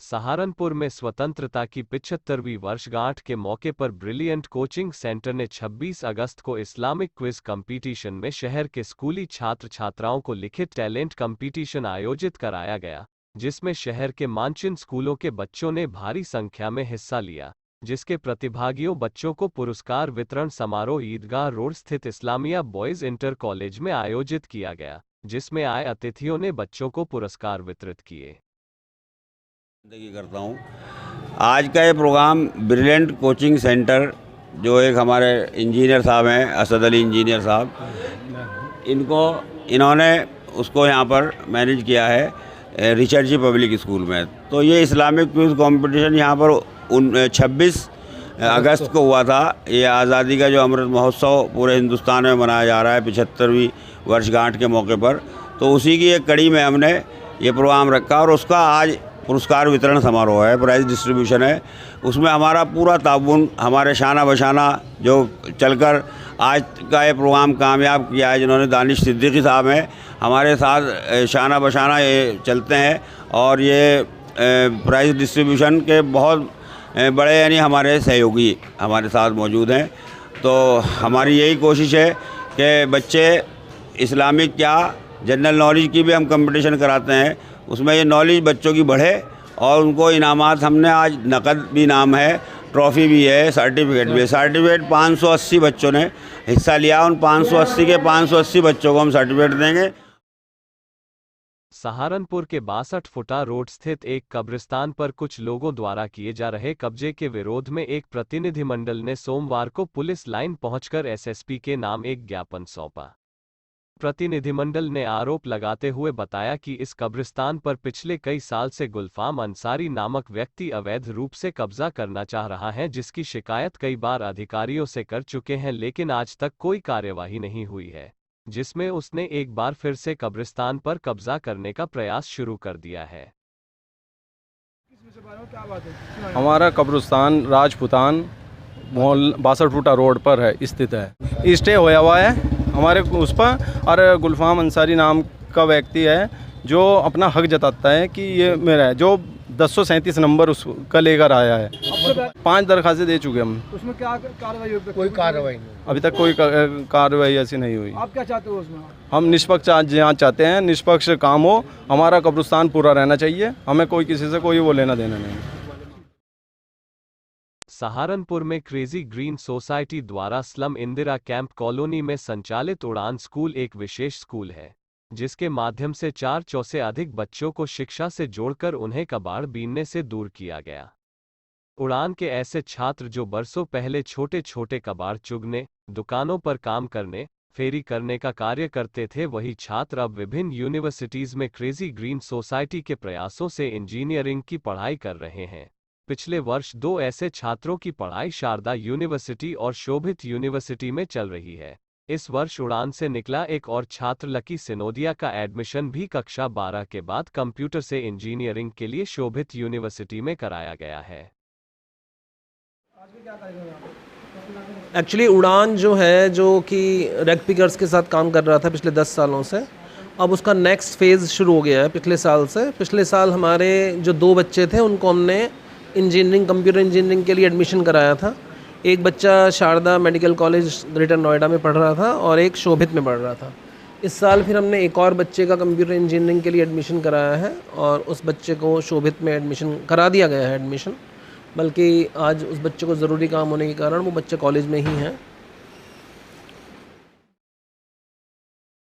सहारनपुर में स्वतंत्रता की 75वीं वर्षगांठ के मौके पर ब्रिलियंट कोचिंग सेंटर ने 26 अगस्त को इस्लामिक क्विज कंपटीशन में शहर के स्कूली छात्र छात्राओं को लिखित टैलेंट कंपटीशन आयोजित कराया गया, जिसमें शहर के मानचिन स्कूलों के बच्चों ने भारी संख्या में हिस्सा लिया, जिसके प्रतिभागियों बच्चों को पुरस्कार वितरण समारोह ईदगाह रोड स्थित इस्लामिया बॉयज इंटर कॉलेज में आयोजित किया गया, जिसमें आए अतिथियों ने बच्चों को पुरस्कार वितरित किए। करता हूँ। आज का ये प्रोग्राम ब्रिलियंट कोचिंग सेंटर, जो एक हमारे इंजीनियर साहब हैं, असद अली इंजीनियर साहब, इन्होंने उसको यहाँ पर मैनेज किया है रिचर्ड जी पब्लिक स्कूल में। तो ये इस्लामिक क्विज कंपटीशन यहाँ पर 26 अगस्त को हुआ था। ये आज़ादी का जो अमृत महोत्सव पूरे हिंदुस्तान में मनाया जा रहा है 75वीं वर्षगांठ के मौके पर, तो उसी की एक कड़ी में हमने ये प्रोग्राम रखा और उसका आज पुरस्कार वितरण समारोह है, प्राइज़ डिस्ट्रीब्यूशन है। उसमें हमारा पूरा ताउन, हमारे शाना बशाना जो चलकर आज का ये प्रोग्राम कामयाब किया है, जिन्होंने दानिश सिद्दीकी साहब हैं हमारे साथ शाना बशाना ये चलते हैं और ये प्राइज़ डिस्ट्रीब्यूशन के बहुत बड़े यानी हमारे सहयोगी हमारे साथ मौजूद हैं। तो हमारी यही कोशिश है कि बच्चे इस्लामिक क्या जनरल नॉलेज की भी हम कंपटीशन कराते हैं, उसमें ये नॉलेज बच्चों की बढ़े और उनको इनामात हमने आज नकद भी इनाम है, ट्रॉफ़ी भी है, सर्टिफिकेट भी है। सर्टिफिकेट 580 बच्चों ने हिस्सा लिया, उन 580 के 580 बच्चों को हम सर्टिफिकेट देंगे। सहारनपुर के 62 फुटा रोड स्थित एक कब्रिस्तान पर कुछ लोगों द्वारा किए जा रहे कब्जे के विरोध में एक प्रतिनिधिमंडल ने सोमवार को पुलिस लाइन पहुंचकर एसएसपी के नाम एक ज्ञापन सौंपा। प्रतिनिधिमंडल ने आरोप लगाते हुए बताया कि इस कब्रिस्तान पर पिछले कई साल से गुलफाम अंसारी नामक व्यक्ति अवैध रूप से कब्जा करना चाह रहा है, जिसकी शिकायत कई बार अधिकारियों से कर चुके हैं, लेकिन आज तक कोई कार्यवाही नहीं हुई है, जिसमें उसने एक बार फिर से कब्रिस्तान पर कब्जा करने का प्रयास शुरू कर दिया है। हमारा कब्रिस्तान राजपुतान मोहल 62 फुटा रोड पर है, स्थित है। स्टे होया हुआ है हमारे उस पर, और गुलफाम अंसारी नाम का व्यक्ति है जो अपना हक जताता है कि ये मेरा है, जो 1037 नंबर उसका लेकर आया है। 5 दरखास्तें दे चुके हम। उसमें क्या कार्रवाई होगी? कोई कार्रवाई नहीं, अभी तक कोई कार्रवाई ऐसी नहीं हुई। आप क्या चाहते हो उसमें? हम निष्पक्ष जांच चाहते हैं, निष्पक्ष काम हो, हमारा कब्रिस्तान पूरा रहना चाहिए, हमें कोई किसी से कोई वो लेना देना नहीं। सहारनपुर में क्रेजी ग्रीन सोसाइटी द्वारा स्लम इंदिरा कैंप कॉलोनी में संचालित उड़ान स्कूल एक विशेष स्कूल है, जिसके माध्यम से 400 से अधिक बच्चों को शिक्षा से जोड़कर उन्हें कबाड़ बीनने से दूर किया गया। उड़ान के ऐसे छात्र जो बरसों पहले छोटे छोटे कबाड़ चुगने, दुकानों पर काम करने, फेरी करने का कार्य करते थे, वही छात्र अब विभिन्न यूनिवर्सिटीज में क्रेजी ग्रीन सोसाइटी के प्रयासों से इंजीनियरिंग की पढ़ाई कर रहे हैं। पिछले वर्ष 2 ऐसे छात्रों की पढ़ाई शारदा यूनिवर्सिटी और शोभित यूनिवर्सिटी में चल रही है। इस वर्ष उड़ान से निकला एक और छात्र लकी सिनोदिया का एडमिशन भी कक्षा 12 के बाद कंप्यूटर से इंजीनियरिंग के लिए शोभित यूनिवर्सिटी में कराया गया है। एक्चुअली उड़ान जो है, जो कि रेग पिकर्स के साथ काम कर रहा था पिछले 10 सालों से, अब उसका नेक्स्ट फेज़ शुरू हो गया है पिछले साल से। पिछले साल हमारे जो 2 बच्चे थे उनको हमने इंजीनियरिंग, कंप्यूटर इंजीनियरिंग के लिए एडमिशन कराया था। एक बच्चा Sharda medical college Greater Noida में पढ़ रहा था और एक शोभित में पढ़ रहा था। इस साल फिर हमने एक और बच्चे का कंप्यूटर इंजीनियरिंग के लिए एडमिशन कराया है और उस बच्चे को शोभित में एडमिशन करा दिया गया है एडमिशन, बल्कि आज उस बच्चे को ज़रूरी काम होने के कारण वो बच्चे कॉलेज में ही हैं।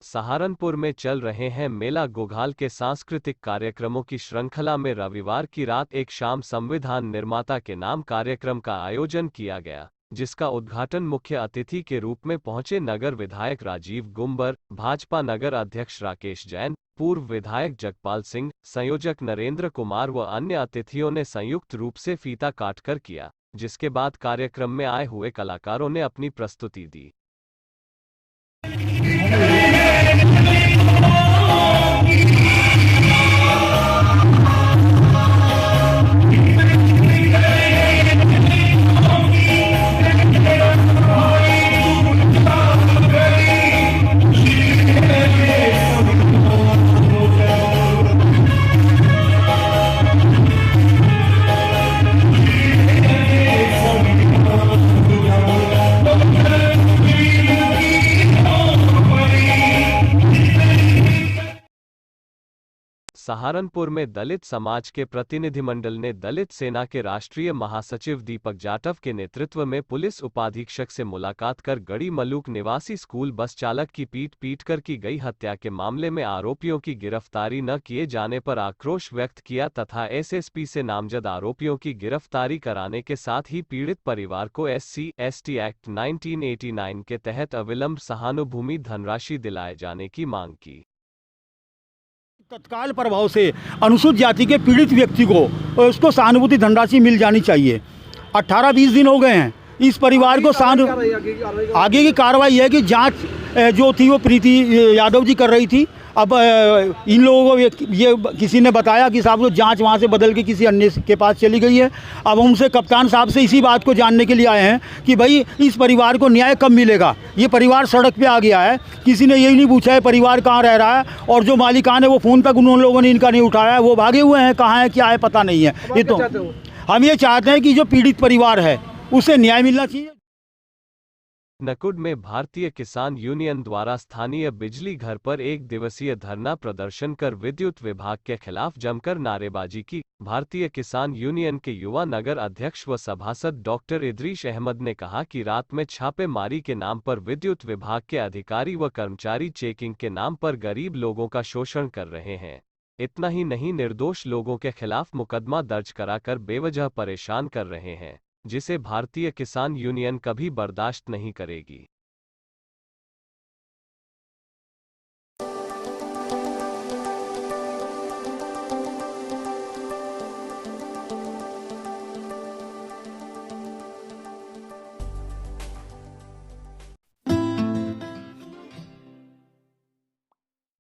सहारनपुर में चल रहे हैं मेला गोघाल के सांस्कृतिक कार्यक्रमों की श्रृंखला में रविवार की रात एक शाम संविधान निर्माता के नाम कार्यक्रम का आयोजन किया गया, जिसका उद्घाटन मुख्य अतिथि के रूप में पहुंचे नगर विधायक राजीव गुम्बर, भाजपा नगर अध्यक्ष राकेश जैन, पूर्व विधायक जगपाल सिंह, संयोजक नरेंद्र कुमार व अन्य अतिथियों ने संयुक्त रूप से फीता काटकर किया, जिसके बाद कार्यक्रम में आए हुए कलाकारों ने अपनी प्रस्तुति दी। सहारनपुर में दलित समाज के प्रतिनिधिमंडल ने दलित सेना के राष्ट्रीय महासचिव दीपक जाटव के नेतृत्व में पुलिस उपाधीक्षक से मुलाकात कर गड़ी मलूक निवासी स्कूल बस चालक की पीट कर की गई हत्या के मामले में आरोपियों की गिरफ्तारी न किए जाने पर आक्रोश व्यक्त किया तथा एसएसपी से नामजद आरोपियों की गिरफ्तारी कराने के साथ ही पीड़ित परिवार को SC/ST एक्ट 1989 के तहत अविलंब सहानुभूमि धनराशि दिलाए जाने की मांग की। तत्काल प्रभाव से अनुसूचित जाति के पीड़ित व्यक्ति को उसको सहानुभूति धनराशि मिल जानी चाहिए। 18-20 दिन हो गए हैं इस परिवार को आगे की कार्रवाई है कि जांच जो थी वो प्रीति यादव जी कर रही थी। अब इन लोगों को ये किसी ने बताया कि साहब वो जांच वहाँ से बदल के किसी अन्य के पास चली गई है। अब हमसे कप्तान साहब से इसी बात को जानने के लिए आए हैं कि भाई इस परिवार को न्याय कब मिलेगा। ये परिवार सड़क पे आ गया है, किसी ने यही नहीं पूछा है परिवार कहाँ रह रहा है, और जो मालिकान है वो फ़ोन तक उन लोगों ने इनका नहीं उठाया है, वो भागे हुए हैं, कहाँ है क्या है पता नहीं है। ये तो हम ये चाहते हैं कि जो पीड़ित परिवार है उसे न्याय मिलना चाहिए। नकुड में भारतीय किसान यूनियन द्वारा स्थानीय बिजली घर पर एक दिवसीय धरना प्रदर्शन कर विद्युत विभाग के खिलाफ जमकर नारेबाजी की। भारतीय किसान यूनियन के युवा नगर अध्यक्ष व सभासद डॉक्टर इदरीश अहमद ने कहा कि रात में छापेमारी के नाम पर विद्युत विभाग के अधिकारी व कर्मचारी चेकिंग के नाम पर गरीब लोगों का शोषण कर रहे हैं। इतना ही नहीं, निर्दोष लोगों के खिलाफ मुकदमा दर्ज कराकर बेवजह परेशान कर रहे हैं, जिसे भारतीय किसान यूनियन कभी बर्दाश्त नहीं करेगी।